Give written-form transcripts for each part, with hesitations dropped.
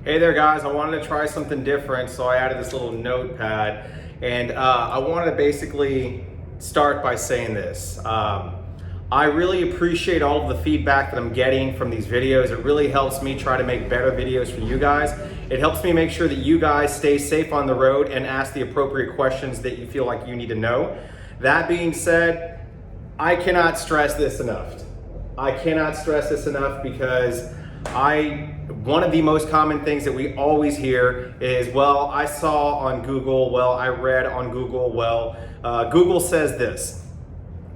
Hey there guys, I wanted to try something different, so I added this little notepad, and I wanted to basically start by saying this. I really appreciate all of the feedback that I'm getting from these videos. It really helps me try to make better videos for you guys. It helps me make sure that you guys stay safe on the road and ask the appropriate questions that you feel like you need to know. That being said, I cannot stress this enough. I cannot stress this enough because one of the most common things that we always hear is, well, I saw on Google, well, I read on Google, well, Google says this.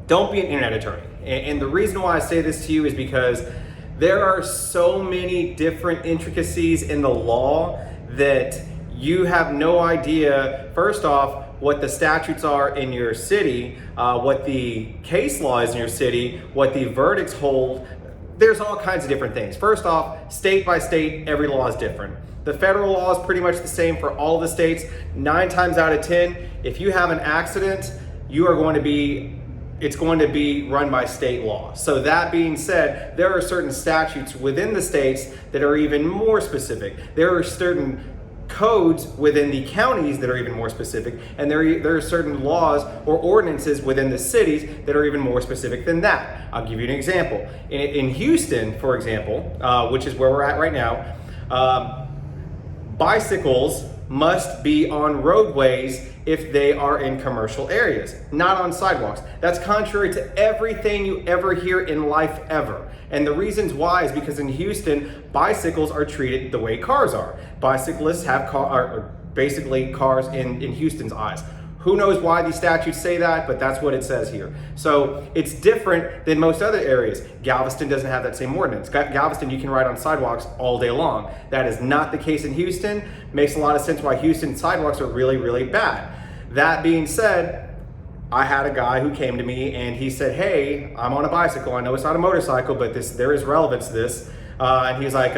Don't be an internet attorney. And the reason why I say this to you is because there are so many different intricacies in the law that you have no idea, first off, what the statutes are in your city, what the case law is in your city, what the verdicts hold. There's all kinds of different things. First off, state by state, every law is different. The federal law is pretty much the same for all the states. 9 times out of 10, if you have an accident, it's going to be run by state law. So that being said, there are certain statutes within the states that are even more specific. There are certain codes within the counties that are even more specific, and there are certain laws or ordinances within the cities that are even more specific than that. I'll give you an example. In Houston, for example, which is where we're at right now, bicycles must be on roadways if they are in commercial areas, not on sidewalks. That's contrary to everything you ever hear in life ever. And the reasons why is because in Houston, bicycles are treated the way cars are. Bicyclists are basically cars in Houston's eyes. Who knows why these statutes say that, but that's what it says here. So it's different than most other areas. Galveston doesn't have that same ordinance. Galveston, you can ride on sidewalks all day long. That is not the case in Houston. Makes a lot of sense why Houston sidewalks are really, really bad. That being said, I had a guy who came to me and he said, hey, I'm on a bicycle. I know it's not a motorcycle, but there is relevance to this. And he's like,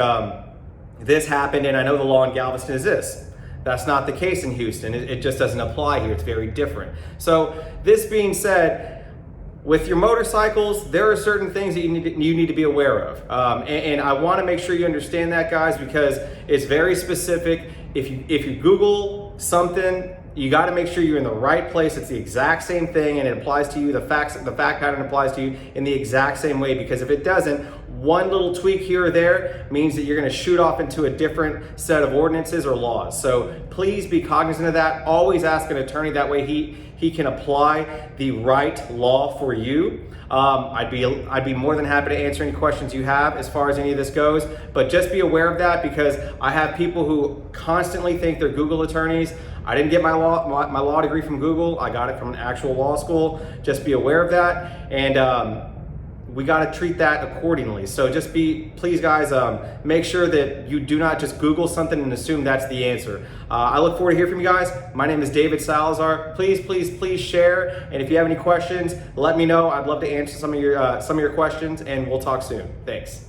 this happened and I know the law in Galveston is this. That's not the case in Houston. It just doesn't apply here. It's very different. So this being said, with your motorcycles, there are certain things that you need to be aware of. And I want to make sure you understand that, guys, because it's very specific. If you Google something, you got to make sure you're in the right place. It's the exact same thing, and it applies to you. The fact pattern applies to you in the exact same way, because if it doesn't, one little tweak here or there means that you're going to shoot off into a different set of ordinances or laws. So please be cognizant of that. Always ask an attorney. That way he can apply the right law for you. I'd be more than happy to answer any questions you have as far as any of this goes, but just be aware of that, because I have people who constantly think they're Google attorneys. I didn't get my law degree from Google. I got it from an actual law school. Just be aware of that, and we got to treat that accordingly. So please guys, make sure that you do not just Google something and assume that's the answer. I look forward to hearing from you guys. My name is David Salazar. Please share. And if you have any questions, let me know. I'd love to answer some of your questions, and we'll talk soon. Thanks.